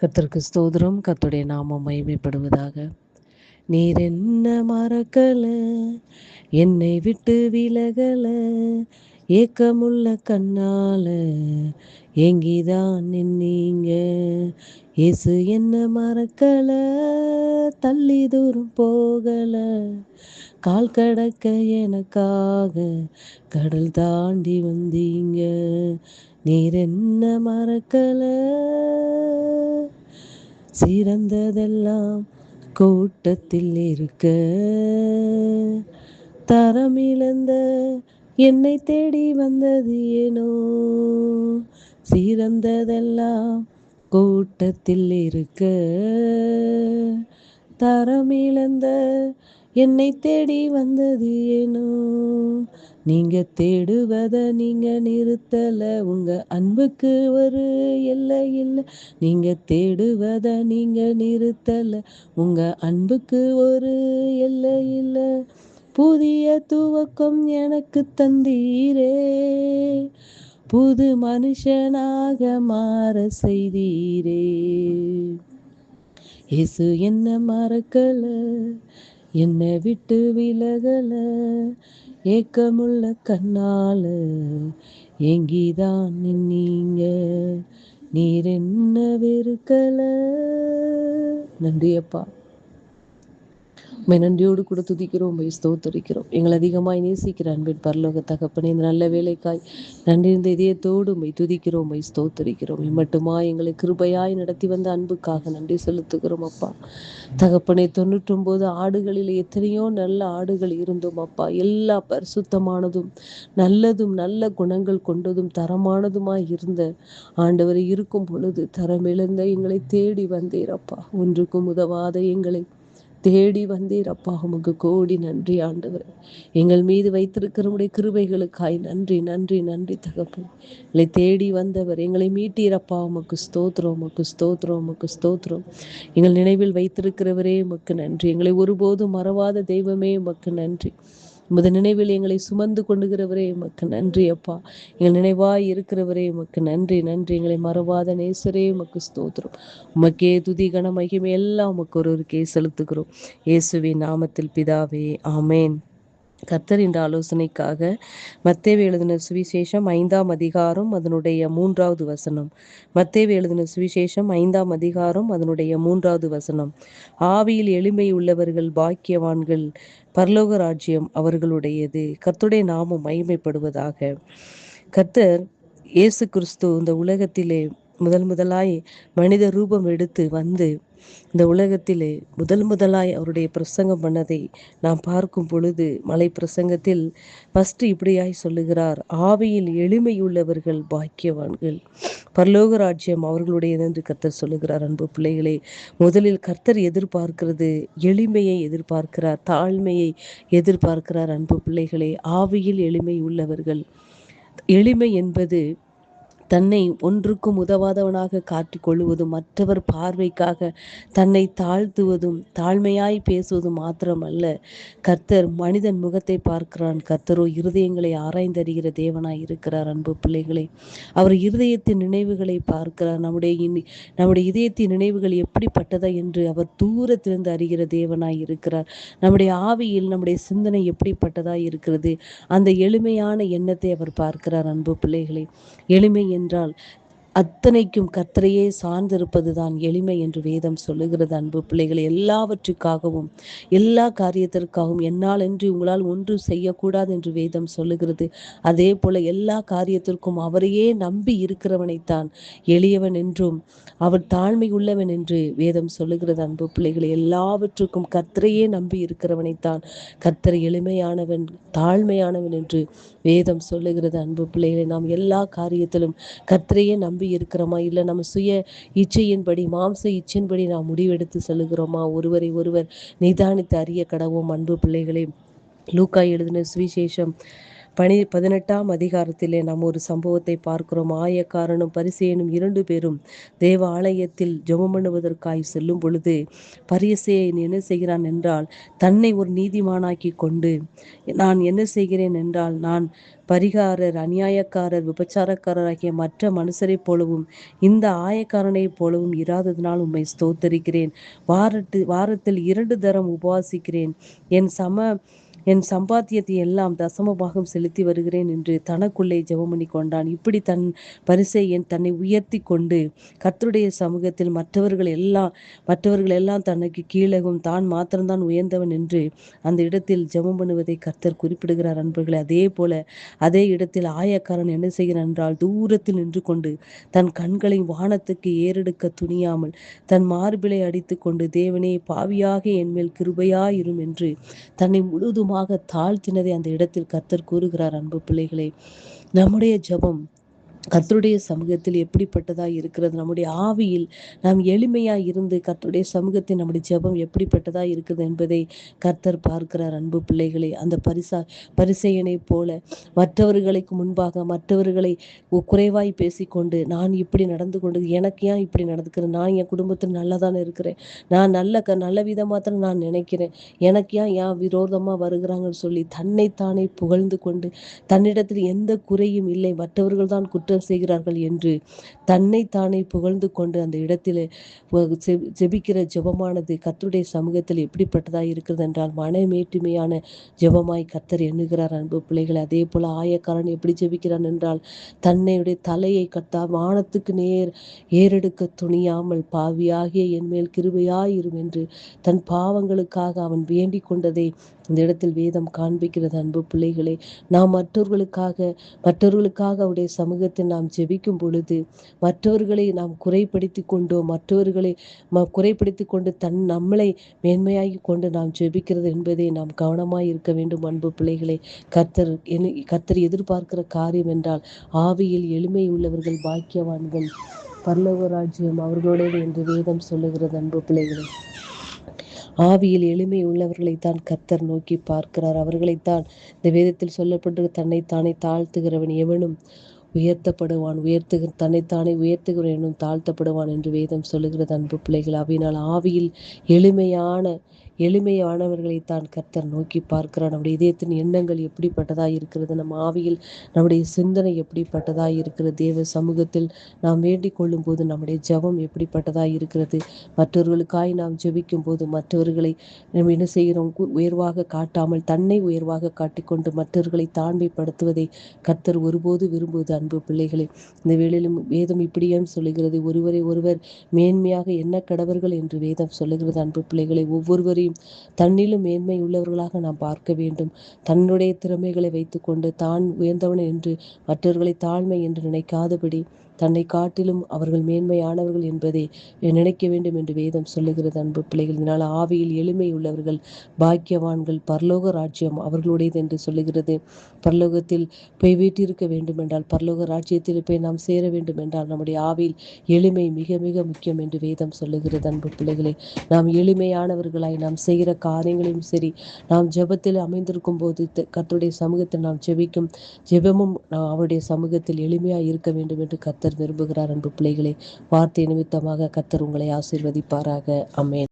கர்த்தருக்கு ஸ்தோத்திரம். கர்த்தருடைய நாமம் மகிமைப்படுவதாக. நீர் என்ன மறக்கல, என்னை விட்டு விலகல, ஏக்கமுள்ள கண்ணால ஏங்கிதான் நின்னீங்க. இயேசு என்ன மறக்கல, தள்ளி தூரம் போகல, கால் கடக்க எனக்காக கடல் தாண்டி வந்தீங்க. நீர் என்ன மறக்கல, சிறந்ததெல்லாம் கூட்டத்தில் இருக்க, தரமிழந்த என்னை தேடி வந்தது ஏனோ. சிறந்ததெல்லாம் கூட்டத்தில் இருக்க, தரமிழந்த என்னை தேடி வந்தது ஏனோ. நீங்க தேடுவத நீங்க நிறுத்தல, உங்க அன்புக்கு ஒரு எல்லை இல்லை. நீங்க தேடுவத நீங்க நிறுத்தல, உங்க அன்புக்கு ஒரு எல்லை இல்லை. புதிய துவக்கம் எனக்கு தந்தீரே, புது மனுஷனாக மாற செய்தீரே. இயேசு என்ன மறக்கல, என்னை விட்டு விலகல, ஏக்கமுள்ள கண்ணால ஏங்கிதான் நின்னீங்க. நீர் என்ன வெறுக்கல. நன்றி அப்பா. உம்மை நன்றியோடு கூட துதிக்கிறோம், உம்மை ஸ்தோத்தரிக்கிறோம். எங்களை அதிகமாய் நேசிக்கிற அன்பின் பரலோக தகப்பனே, இந்த நல்ல வேலைக்காய் நன்றி இந்த இதயத்தோடு உம்மை துதிக்கிறோம், உம்மை ஸ்தோத்தரிக்கிறோம். இம்மட்டுமா எங்களை கிருபையாய் நடத்தி வந்த அன்புக்காக நன்றி செலுத்துகிறோம் அப்பா. தகப்பனே, 99 ஆடுகளில் எத்தனையோ நல்ல ஆடுகள் இருந்தோம் அப்பா. எல்லா பரிசுத்தமானதும் நல்லதும் நல்ல குணங்கள் கொண்டதும் தரமானதுமாய் இருந்த ஆண்டவரை இருக்கும் பொழுது தரமிழந்த எங்களை தேடி வந்தீர் அப்பா. ஒன்றுக்கும் உதவாத எங்களை தேடி வந்தீர் அப்பா. உமக்கு கோடி நன்றி ஆண்டவர். எங்கள் மீது வைத்திருக்கிற உடைய கிருபைகளுக்காய் நன்றி நன்றி நன்றி தகப்பன். எங்களை தேடி வந்தவர், எங்களை மீட்டீரப்பா. உமக்கு ஸ்தோத்திரம், உமக்கு ஸ்தோத்திரம், உமக்கு ஸ்தோத்திரம். எங்கள் நினைவில் வைத்திருக்கிறவரே உமக்கு நன்றி. எங்களை ஒருபோதும் மறவாத தெய்வமே உமக்கு நன்றி. உமது நினைவில் எங்களை சுமந்து கொண்டுகிறவரே உமக்கு நன்றி அப்பா. எங்கள் நினைவாய் இருக்கிறவரே உமக்கு நன்றி நன்றி. எங்களை மறவாத நேசரே உமக்கு ஸ்தோத்திரம். உமக்கே துதி கன மகிமை எல்லாம் உமக்கு ஒருவருக்கே செலுத்துகிறோம். இயேசுவின் நாமத்தில் பிதாவே, ஆமேன். கர்த்தர் என்ற ஆலோசனைக்காக மத்தேயு எழுதின சுவிசேஷம் 5ஆம் அதிகாரம் அதனுடைய 3வது வசனம். மத்தேயு எழுதின சுவிசேஷம் 5ஆம் அதிகாரம் அதனுடைய 3வது வசனம். ஆவியில் எளிமை உள்ளவர்கள் பாக்கியவான்கள், பரலோக ராஜ்யம் அவர்களுடையது. கர்த்தருடைய நாமம் மகிமைப்படுவதாக. கர்த்தர் இயேசு கிறிஸ்து இந்த உலகத்திலே முதலாய் மனித ரூபம் எடுத்து வந்து இந்த உலகத்திலே முதலாய் அவருடைய பிரசங்கம் பண்ணதை நாம் பார்க்கும் பொழுது, மலை பிரசங்கத்தில் ஃபர்ஸ்ட் இப்படியாய் சொல்லுகிறார், ஆவியில் எளிமையுள்ளவர்கள் பாக்கியவான்கள், பரலோக ராஜ்யம் அவர்களுடையது என்று கர்த்தர் சொல்லுகிறார். அன்பு பிள்ளைகளே, முதலில் கர்த்தர் எதிர்பார்க்கிறது எளிமையை எதிர்பார்க்கிறார், தாழ்மையை எதிர்பார்க்கிறார். அன்பு பிள்ளைகளே, ஆவியில் எளிமை உள்ளவர்கள். எளிமை என்பது தன்னை ஒன்றுக்கும் உதவாதவனாக காட்டிக்கொள்வதும், மற்றவர் பார்வைக்காக தன்னை தாழ்த்துவதும், தாழ்மையாய் பேசுவதும் மாத்திரமல்ல. கர்த்தர் மனிதன் முகத்தை பார்க்கிறான், கர்த்தரோ இருதயங்களை ஆராய்ந்தறிகிற தேவனாய் இருக்கிறார். அன்பு பிள்ளைகளே, அவர் இருதயத்தின் நினைவுகளை பார்க்கிறார். நம்முடைய இதயத்தின் நினைவுகள் எப்படிப்பட்டதா என்று அவர் தூரத்திலிருந்து அறிகிற தேவனாய் இருக்கிறார். நம்முடைய ஆவியில் நம்முடைய சிந்தனை எப்படிப்பட்டதாய் இருக்கிறது, அந்த எளிமையான எண்ணத்தை அவர் பார்க்கிறார். அன்பு பிள்ளைகளே, எளிமை என்றால் அத்தனைக்கும் கர்த்தரையே சார்ந்திருப்பதுதான் எளிமை என்று வேதம் சொல்லுகிறது. அன்பு பிள்ளைகளை, எல்லாவற்றுக்காகவும் எல்லா காரியத்திற்காகவும் என்னால் என்று உங்களால் ஒன்று செய்யக்கூடாது என்று வேதம் சொல்லுகிறது. அதே போல எல்லா காரியத்திற்கும் அவரையே நம்பி இருக்கிறவனைத்தான் எளியவன் என்றும் அவர் தாழ்மை உள்ளவன் என்று வேதம் சொல்லுகிறது. அன்பு பிள்ளைகளை, எல்லாவற்றுக்கும் கர்த்தரையே நம்பி இருக்கிறவனைத்தான் கர்த்தர் எளிமையானவன் தாழ்மையானவன் என்று வேதம் சொல்லுகிறது. அன்பு பிள்ளைகளை, நாம் எல்லா காரியத்திலும் கர்த்தரையே நம்பி இருக்கிறோமா, இல்லை நம்ம சுய இச்சையின்படி மாம்ச இச்சையின்படி நாம் முடிவெடுத்து செல்லுகிறோமா? ஒருவரை ஒருவர் நிதானித்து அறிய கடவோம். அன்பு பிள்ளைகளே, லூக்கா எழுதின சுவிசேஷம் 18ஆம் அதிகாரத்திலே நாம் ஒரு சம்பவத்தை பார்க்கிறோம். ஆயக்காரனும் பரிசேயனும் 2 பேரும் தேவ ஆலயத்தில் ஜெபம் பண்ணுவதற்காய் செல்லும் பொழுது, பரிசேயன் என்ன செய்கிறான் என்றால், தன்னை ஒரு நீதிமானாக்கி கொண்டு, நான் என்ன செய்கிறேன் என்றால், நான் பரிகாரர், அநியாயக்காரர், விபச்சாரக்காரர் மற்ற மனுஷரைப் போலவும் இந்த ஆயக்காரனைப் போலவும் இராததினால் உம்மை ஸ்தோத்தரிக்கிறேன். வாரத்தில் 2 தரம் உபவாசிக்கிறேன். என் சம்பாத்தியத்தை எல்லாம் தசமபாகம் செலுத்தி வருகிறேன் என்று தனக்குள்ளே ஜெபம் பண்ணி கொண்டான். இப்படி பரிசேயன் தன்னை உயர்த்தி கொண்டு கர்த்தருடைய சமூகத்தில் மற்றவர்கள் எல்லாம் தனக்கு கீழகும், தான் மாத்திரம்தான் உயர்ந்தவன் என்று அந்த இடத்தில் ஜெபம் பண்ணுவதை கர்த்தர் குறிப்பிடுகிறார். அன்பர்களே, அதே இடத்தில் ஆயக்காரன் என்ன செய்கிறான் என்றால், தூரத்தில் நின்று கொண்டு தன் கண்களை வானத்துக்கு ஏறெடுக்க துணியாமல் தன் மார்பிலை அடித்து கொண்டு, தேவனே, பாவியாக என்மேல் கிருபையாயிரும் என்று தன்னை முழுதுமாக தாழ்த்தினதை அந்த இடத்தில் கர்த்தர் கூறுகிறார். அன்பு பிள்ளைகளே, நம்முடைய ஜெபம் கர்த்தருடைய சமூகத்தில் எப்படிப்பட்டதாய் இருக்கிறது? நம்முடைய ஆவியில் நாம் எளிமையாய் இருந்து கர்த்தருடைய சமூகத்தில் நம்முடைய ஜெபம் எப்படிப்பட்டதாய் இருக்குது என்பதை கர்த்தர் பார்க்கிறார். அன்பு பிள்ளைகளே, அந்த பரிசேயனை போல மற்றவர்களுக்கு முன்பாக மற்றவர்களை குறைவாய் பேசிக்கொண்டு, நான் இப்படி நடந்து கொண்டு, எனக்கு ஏன் இப்படி நடந்துக்கிறேன், நான் என் குடும்பத்தில் நல்லதானே இருக்கிறேன், நான் நல்ல விதமாக தான் நான் நினைக்கிறேன், எனக்கு ஏன் விரோதமா வருகிறாங்கன்னு சொல்லி தன்னைத்தானே புகழ்ந்து கொண்டு, தன்னிடத்தில் எந்த குறையும் இல்லை, மற்றவர்கள் தான் குற்றம் செய்கிறார்கள் என்று தன்னைத்தானே புகழ்ந்து கொண்டு அந்த இடத்திலே ஜெபிக்கிற ஜெபமானது கர்த்தருடைய சமூகத்தில் எப்படிப்பட்டதாய் இருக்கிறது என்றால், மனமேட்டுமையான ஜெபமாய் கர்த்தர் எண்ணுகிறார். அன்பு பிள்ளைகளை, அதே போல ஆயக்காரன் எப்படி ஜெபிக்கிறான் என்றால், தன்னுடைய தலையை வானத்துக்கு ஏறெடுக்க துணியாமல், பாவியாகிய என்மேல் கிருபையாயிரும் என்று தன் பாவங்களுக்காக அவன் வேண்டிக் கொண்டதை இந்த இடத்தில் வேதம் காண்பிக்கிறது. அன்பு பிள்ளைகளே, நாம் மற்றவர்களுக்காக அவருடைய சமூகத்தில் நாம் ஜெபிக்கும் பொழுது, மற்றவர்களை நாம் குறைப்படுத்தி கொண்டோ, மற்றவர்களை குறைப்படுத்தி கொண்டு நம்மளை மேன்மையாகி கொண்டு நாம் ஜெபிக்கிறது என்பதை நாம் கவனமாய் இருக்க வேண்டும். அன்பு பிள்ளைகளே, கர்த்தர் எதிர்பார்க்கிற காரியம் என்றால், ஆவியில் எளிமை உள்ளவர்கள் பாக்கியவான்கள், பரலோக ராஜ்யம் அவர்களோடு என்று வேதம் சொல்லுகிறது. அன்பு பிள்ளைகளே, ஆவியில் எளிமை உள்ளவர்களைத்தான் கர்த்தர் நோக்கி பார்க்கிறார். அவர்களைத்தான் இந்த வேதத்தில் சொல்லப்பட்டு, தன்னைத்தானே தாழ்த்துகிறவன் எவனும் உயர்த்தப்படுவான், தன்னைத்தானே உயர்த்துகிறவனும் தாழ்த்தப்படுவான் என்று வேதம் சொல்லுகிறது. அன்பு பிள்ளைகள், அவையினால் ஆவியில் எளிமையானவர்களைத்தான் கர்த்தர் நோக்கி பார்க்கிறார். நம்முடைய இதயத்தின் எண்ணங்கள் எப்படிப்பட்டதாய் இருக்கிறது, நம் ஆவியில் நம்முடைய சிந்தனை எப்படிப்பட்டதாய் இருக்கிறது, தேவ சமூகத்தில் நாம் வேண்டிக் கொள்ளும் போது நம்முடைய ஜெபம் எப்படிப்பட்டதாய் இருக்கிறது, மற்றவர்களுக்காய் நாம் ஜெபிக்கும் போது மற்றவர்களை நம்ம என்ன செய்கிறோம், உயர்வாக காட்டாமல் தன்னை உயர்வாக காட்டிக்கொண்டு மற்றவர்களை தாழ்மைப்படுத்துவதை கர்த்தர் ஒருபோது விரும்புவது. அன்பு பிள்ளைகளை, இந்த வேளையிலும் வேதம் இப்படியும் சொல்லுகிறது, ஒருவரை ஒருவர் மேன்மையாக எண்ண கடவர்கள் என்று வேதம் சொல்லுகிறது. அன்பு பிள்ளைகளை, ஒவ்வொருவரையும் தன்னிலும் மேன்மை உள்ளவர்களாக நாம் பார்க்க வேண்டும். தன்னுடைய திறமைகளை வைத்துக்கொண்டு தான் உயர்ந்தவன் என்று மற்றவர்களை தாழ்மை என்று நினைக்காதபடி, தன்னை காட்டிலும் அவர்கள் மேன்மையானவர்கள் என்பதை நினைக்க வேண்டும் என்று வேதம் சொல்லுகிறது. அன்பு பிள்ளைகள், இதனால் ஆவியில் எளிமை உள்ளவர்கள் பாக்கியவான்கள், பரலோக ராஜ்யம் அவர்களுடையது என்று சொல்லுகிறது. பரலோகத்தில் போய் வீட்டிருக்க வேண்டும் என்றால், பரலோக ராஜ்யத்தில் போய் நாம் சேர வேண்டும் என்றால், நம்முடைய ஆவியில் எளிமை மிக மிக முக்கியம் என்று வேதம் சொல்லுகிறது. அன்பு பிள்ளைகளே, நாம் எளிமையானவர்களாய் நாம் செய்கிற காரியங்களையும் சரி, நாம் ஜெபத்தில் அமைந்திருக்கும் போது கர்த்தருடைய சமூகத்தில் நாம் ஜெபிக்கும் ஜெபமும் அவருடைய சமூகத்தில் எளிமையாய் இருக்க வேண்டும் என்று கர்த்தர் விரும்புகிறார். அன்பு பிள்ளைகளே, வார்த்தை நிமித்தமாக கர்த்தர் உங்களை ஆசீர்வதிப்பாராக. ஆமென்.